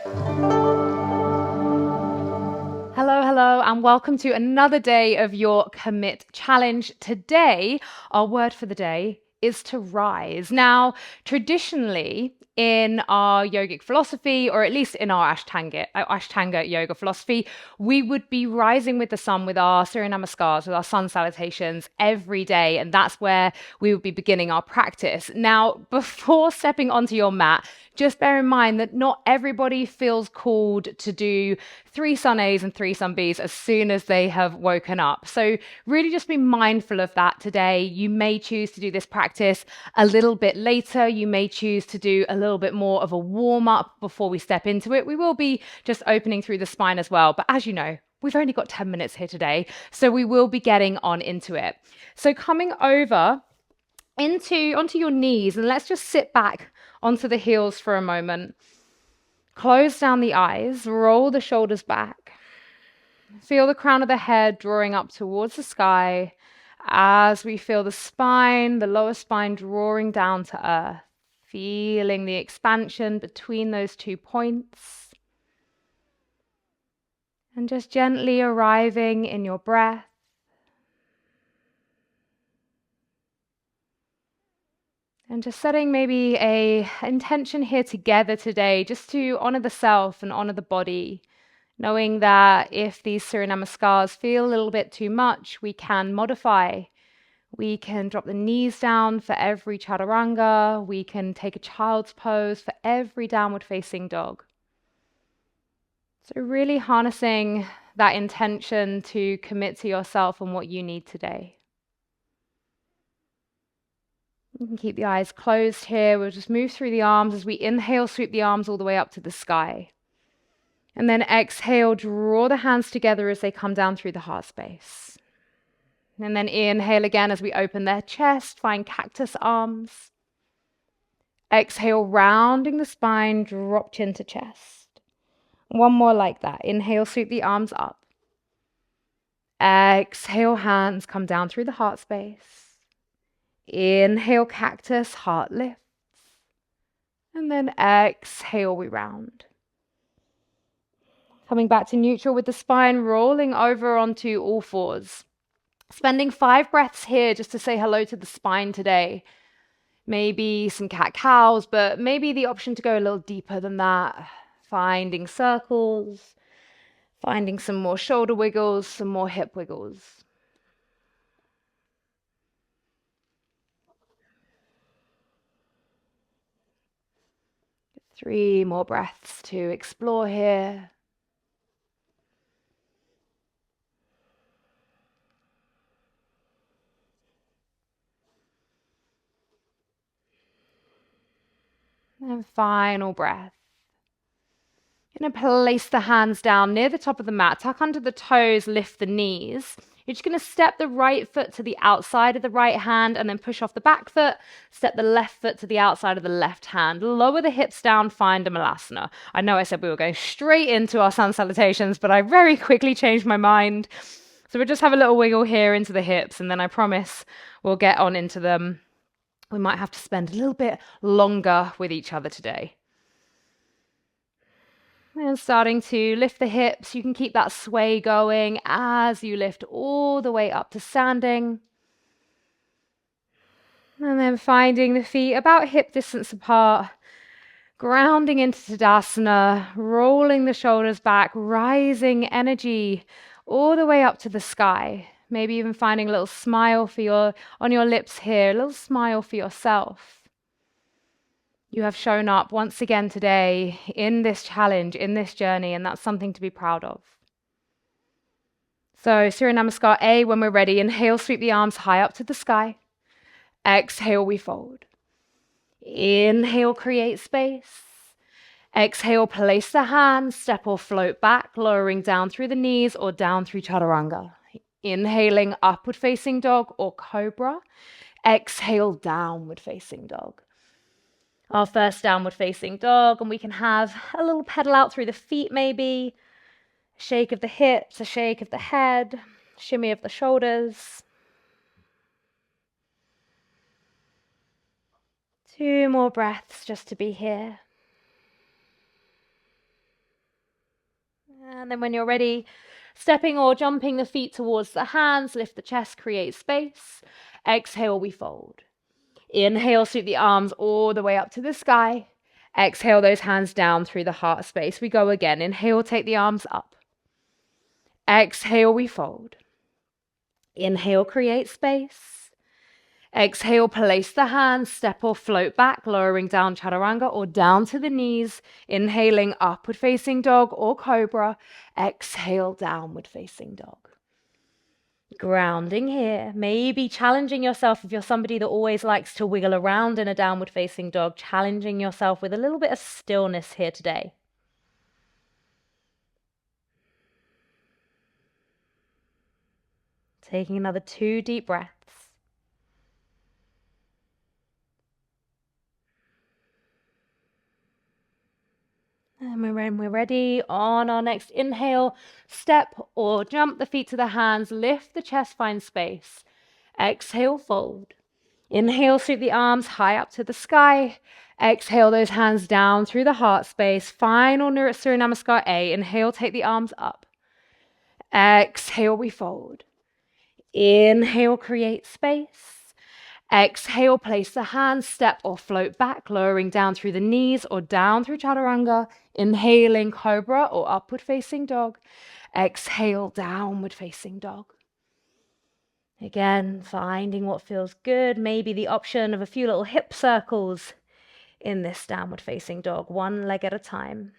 Hello, hello, and welcome to another day of your Commit Challenge. Today, our word for the day is to rise. Now, traditionally, in our yogic philosophy, or at least in our Ashtanga yoga philosophy, we would be rising with the sun with our Surya Namaskars, with our sun salutations every day, and that's where we would be beginning our practice. Now, before stepping onto your mat, just bear in mind that not everybody feels called to do 3 sun A's and 3 sun B's as soon as they have woken up. So really just be mindful of that today. You may choose to do this practice a little bit later. You may choose to do a little bit more of a warm up before we step into it. We will be just opening through the spine as well. But as you know, we've only got 10 minutes here today, so we will be getting on into it. So coming over onto your knees, and let's just sit back onto the heels for a moment. Close down the eyes, roll the shoulders back. Feel the crown of the head drawing up towards the sky as we feel the spine, the lower spine drawing down to earth. Feeling the expansion between those 2 points. And just gently arriving in your breath. And just setting maybe a intention here together today, just to honor the self and honor the body, knowing that if these Surya Namaskars feel a little bit too much, we can modify. We can drop the knees down for every chaturanga. We can take a child's pose for every downward facing dog. So really harnessing that intention to commit to yourself and what you need today. You can keep the eyes closed here. We'll just move through the arms as we inhale, sweep the arms all the way up to the sky. And then exhale, draw the hands together as they come down through the heart space. And then inhale again as we open their chest, find cactus arms. Exhale, rounding the spine, drop chin to chest. One more like that. Inhale, sweep the arms up. Exhale, hands come down through the heart space. Inhale, cactus, heart lifts. And then exhale, we round. Coming back to neutral with the spine, rolling over onto all fours. Spending 5 breaths here just to say hello to the spine today. Maybe some cat-cows, but maybe the option to go a little deeper than that. Finding circles, finding some more shoulder wiggles, some more hip wiggles. 3 more breaths to explore here. And final breath. You're going to place the hands down near the top of the mat, tuck under the toes, lift the knees. You're just going to step the right foot to the outside of the right hand and then push off the back foot. Step the left foot to the outside of the left hand. Lower the hips down, find a malasana. I know I said we were going straight into our sun salutations, but I very quickly changed my mind. So we'll just have a little wiggle here into the hips, and then I promise we'll get on into them. We might have to spend a little bit longer with each other today. And starting to lift the hips, you can keep that sway going as you lift all the way up to standing. And then finding the feet about hip distance apart, grounding into Tadasana, rolling the shoulders back, rising energy all the way up to the sky. Maybe even finding a little smile on your lips here, a little smile for yourself. You have shown up once again today in this challenge, in this journey, and that's something to be proud of. So Surya Namaskar A, when we're ready, inhale, sweep the arms high up to the sky. Exhale, we fold. Inhale, create space. Exhale, place the hands, step or float back, lowering down through the knees or down through chaturanga. Inhaling, upward facing dog or cobra. Exhale, downward facing dog. Our first downward facing dog, and we can have a little pedal out through the feet maybe, a shake of the hips, a shake of the head, shimmy of the shoulders. 2 more breaths just to be here. And then when you're ready, stepping or jumping the feet towards the hands, lift the chest, create space. Exhale, we fold. Inhale, sweep the arms all the way up to the sky. Exhale those hands down through the heart space. We go again. Inhale, take the arms up. Exhale, we fold. Inhale, create space. Exhale, place the hands, step or float back, lowering down chaturanga or down to the knees. Inhaling, upward facing dog or cobra. Exhale, downward facing dog. Grounding here, maybe challenging yourself if you're somebody that always likes to wiggle around in a downward facing dog, challenging yourself with a little bit of stillness here today. Taking another 2 deep breaths. And when we're ready, on our next inhale, step or jump the feet to the hands, lift the chest, find space. Exhale, fold. Inhale, sweep the arms high up to the sky. Exhale those hands down through the heart space. Final Surya Namaskar A. Inhale, take the arms up. Exhale, we fold. Inhale, create space. Exhale, place the hands, step or float back, lowering down through the knees or down through chaturanga. Inhaling, cobra or upward facing dog. Exhale, downward facing dog. Again, finding what feels good. Maybe the option of a few little hip circles in this downward facing dog, one leg at a time.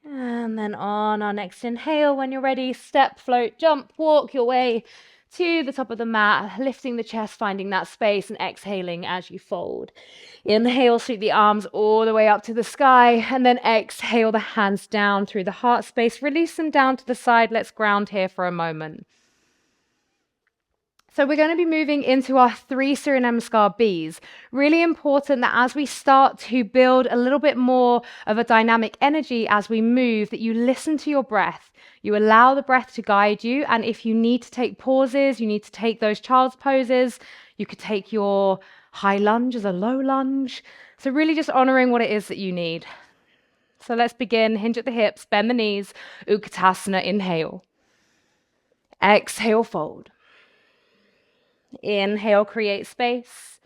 And then on our next inhale, when you're ready, step, float, jump, walk your way to the top of the mat, lifting the chest, finding that space, and exhaling as you fold. Inhale, sweep the arms all the way up to the sky, and then exhale the hands down through the heart space. Release them down to the side. Let's ground here for a moment. So we're going to be moving into our 3 Surya Namaskar Bs. Really important that as we start to build a little bit more of a dynamic energy as we move, that you listen to your breath. You allow the breath to guide you. And if you need to take pauses, you need to take those child's poses. You could take your high lunge as a low lunge. So really just honoring what it is that you need. So let's begin. Hinge at the hips, bend the knees, Utkatasana, inhale. Exhale, fold. Inhale, create space.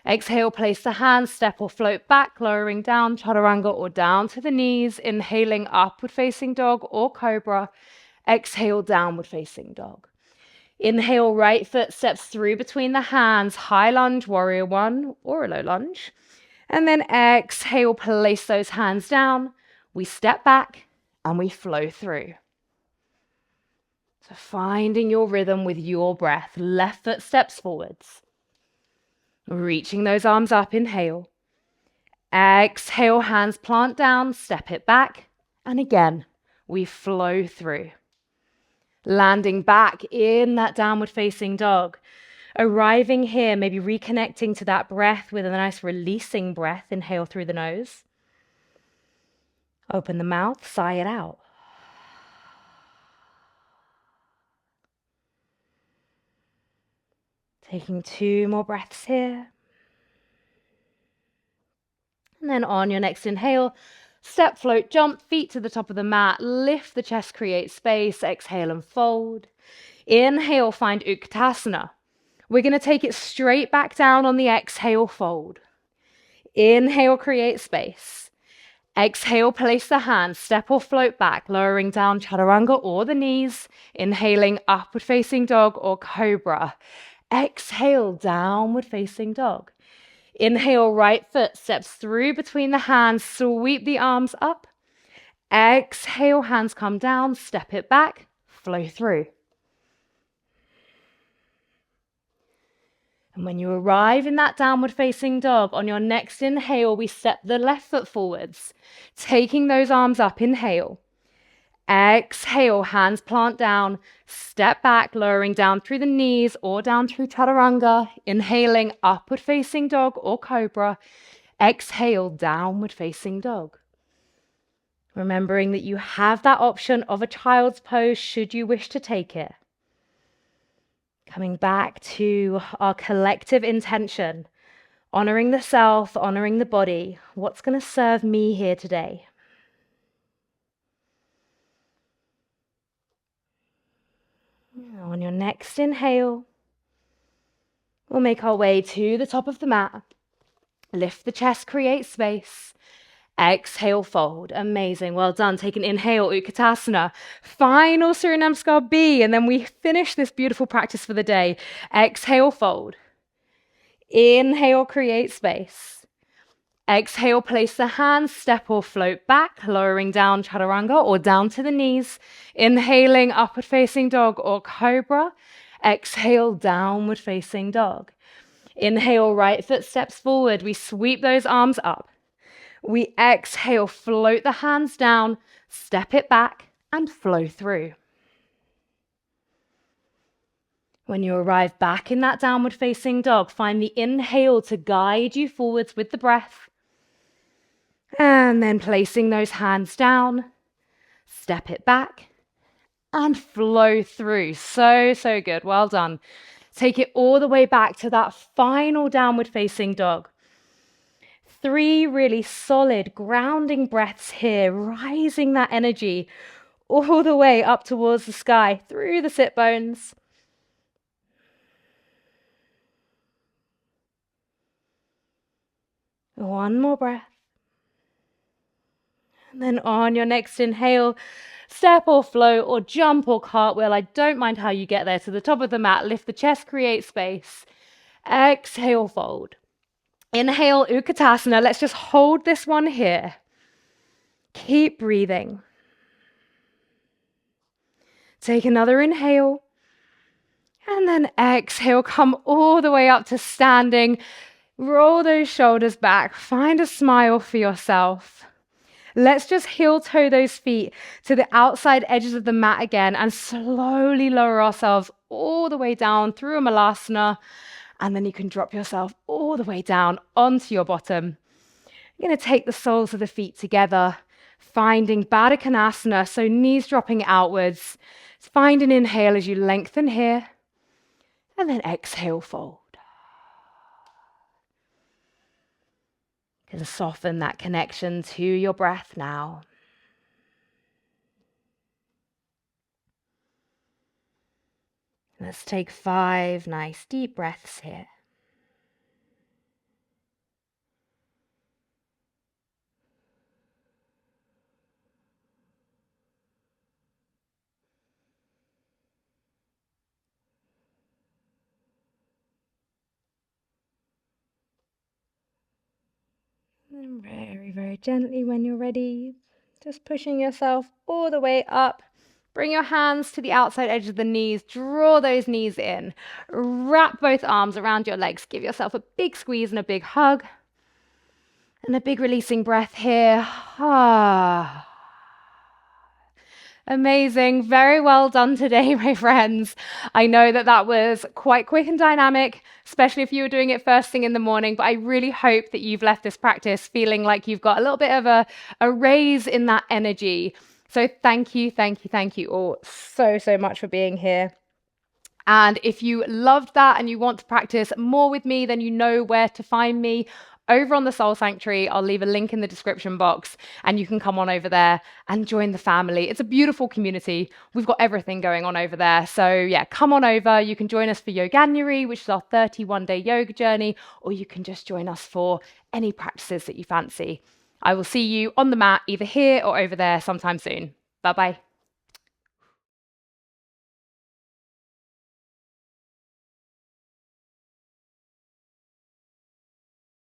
Exhale, place the hands, step or float back, lowering down, chaturanga or down to the knees. Inhaling, upward facing dog or cobra. Exhale, downward facing dog. Inhale, right foot steps through between the hands, high lunge, warrior 1 or a low lunge. And then exhale, place those hands down. We step back and we flow through. So finding your rhythm with your breath. Left foot steps forwards. Reaching those arms up, inhale. Exhale, hands plant down, step it back. And again, we flow through. Landing back in that downward facing dog. Arriving here, maybe reconnecting to that breath with a nice releasing breath. Inhale through the nose. Open the mouth, sigh it out. Taking 2 more breaths here. And then on your next inhale, step, float, jump, feet to the top of the mat, lift the chest, create space, exhale and fold. Inhale, find Utkatasana. We're going to take it straight back down on the exhale, fold. Inhale, create space. Exhale, place the hands, step or float back, lowering down chaturanga or the knees. Inhaling, upward facing dog or cobra. Exhale, downward facing dog. Inhale, right foot steps through between the hands, sweep the arms up. Exhale, hands come down, step it back, flow through. And when you arrive in that downward facing dog, on your next inhale, we step the left foot forwards, taking those arms up, inhale. Exhale, hands plant down, step back, lowering down through the knees or down through chaturanga. Inhaling, upward facing dog or cobra. Exhale, downward facing dog. Remembering that you have that option of a child's pose should you wish to take it. Coming back to our collective intention, honoring the self, honoring the body. What's going to serve me here today? On your next inhale, we'll make our way to the top of the mat. Lift the chest, create space. Exhale, fold. Amazing. Well done. Take an inhale, Utkatasana. Final Surya Namaskar B, and then we finish this beautiful practice for the day. Exhale, fold. Inhale, create space. Exhale, place the hands, step or float back, lowering down chaturanga or down to the knees. Inhaling, upward facing dog or cobra. Exhale, downward facing dog. Inhale, right foot steps forward. We sweep those arms up. We exhale, float the hands down, step it back, and flow through. When you arrive back in that downward facing dog, find the inhale to guide you forwards with the breath. And then placing those hands down, step it back, and flow through. So good. Well done. Take it all the way back to that final downward facing dog. 3 really solid grounding breaths here, rising that energy all the way up towards the sky, through the sit bones. One more breath. And then on your next inhale, step or float or jump or cartwheel. I don't mind how you get there to the top of the mat. Lift the chest, create space. Exhale, fold. Inhale, Utkatasana. Let's just hold this one here. Keep breathing. Take another inhale. And then exhale, come all the way up to standing. Roll those shoulders back. Find a smile for yourself. Let's just heel toe those feet to the outside edges of the mat again and slowly lower ourselves all the way down through a malasana. And then you can drop yourself all the way down onto your bottom. You're going to take the soles of the feet together, finding Baddha Konasana, so knees dropping outwards. Find an inhale as you lengthen here, and then exhale, fold. You can soften that connection to your breath now. Let's take 5 nice deep breaths here. And very, very gently when you're ready, just pushing yourself all the way up. Bring your hands to the outside edge of the knees. Draw those knees in. Wrap both arms around your legs. Give yourself a big squeeze and a big hug. And a big releasing breath here. Amazing. Very well done today, my friends. I know that was quite quick and dynamic, especially if you were doing it first thing in the morning, but I really hope that you've left this practice feeling like you've got a little bit of a raise in that energy. So thank you all so much for being here. And if you loved that and you want to practice more with me, then you know where to find me. Over on the Soul Sanctuary, I'll leave a link in the description box and you can come on over there and join the family. It's a beautiful community. We've got everything going on over there. So yeah, come on over. You can join us for Yoganuary, which is our 31-day yoga journey, or you can just join us for any practices that you fancy. I will see you on the mat either here or over there sometime soon. Bye-bye.